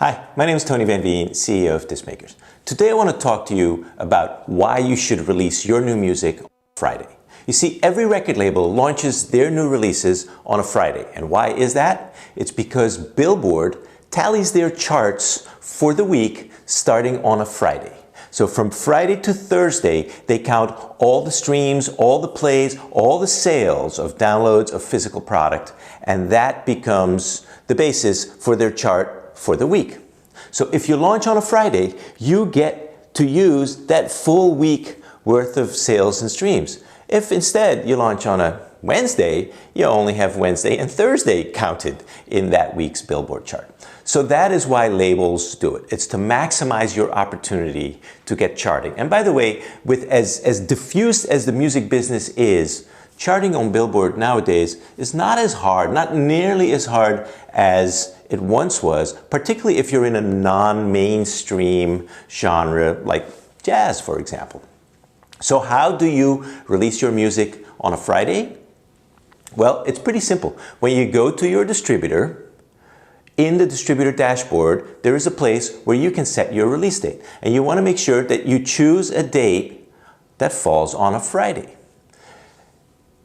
Hi, my name is Tony Van Veen, CEO of Discmakers. Today I want to talk to you about why you should release your new music on Friday. You see, every record label launches their new releases on a Friday. And why is that? It's because Billboard tallies their charts for the week starting on a Friday. So from Friday to Thursday, they count all the streams, all the plays, all the sales of downloads of physical product, and that becomes the basis for their chart for the week. So if you launch on a Friday, you get to use that full week worth of sales and streams. If instead you launch on a Wednesday, you only have Wednesday and Thursday counted in that week's Billboard chart. So that is why labels do it. It's to maximize your opportunity to get charting. And by the way, with as diffused as the music business is, charting on Billboard nowadays is not as hard, not nearly as hard as it once was, particularly if you're in a non-mainstream genre like jazz, for example. So how do you release your music on a Friday? Well, it's pretty simple. When you go to your distributor, in the distributor dashboard, there is a place where you can set your release date. And you want to make sure that you choose a date that falls on a Friday.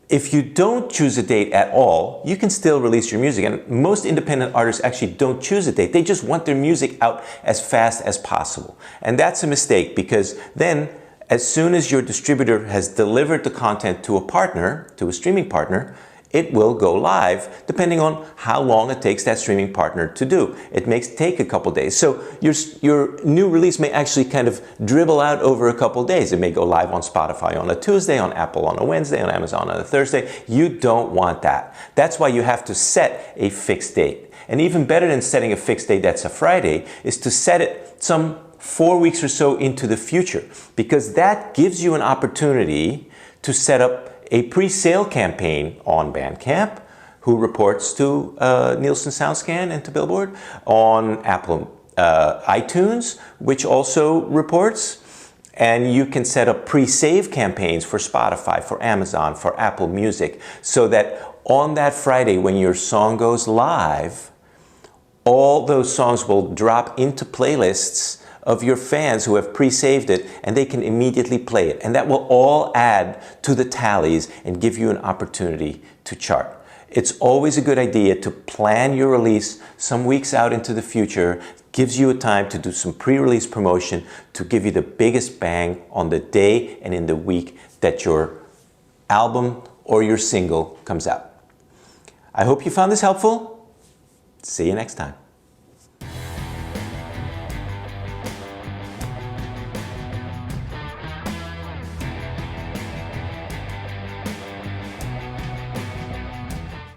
If you don't choose a date at all, you can still release your music. And most independent artists actually don't choose a date. They just want their music out as fast as possible. And that's a mistake, because then as soon as your distributor has delivered the content to a partner, to a streaming partner, it will go live depending on how long it takes that streaming partner to do. It may take a couple days. So your new release may actually kind of dribble out over a couple days. It may go live on Spotify on a Tuesday, on Apple on a Wednesday, on Amazon on a Thursday. You don't want that. That's why you have to set a fixed date. And even better than setting a fixed date that's a Friday is to set it some 4 weeks or so into the future, because that gives you an opportunity to set up a pre-sale campaign on Bandcamp, who reports to Nielsen SoundScan and to Billboard, on Apple iTunes, which also reports, and you can set up pre-save campaigns for Spotify, for Amazon, for Apple Music, so that on that Friday when your song goes live, all those songs will drop into playlists of your fans who have pre-saved it, and they can immediately play it. And that will all add to the tallies and give you an opportunity to chart. It's always a good idea to plan your release some weeks out into the future. Gives you a time to do some pre-release promotion to give you the biggest bang on the day and in the week that your album or your single comes out. I hope you found this helpful. See you next time.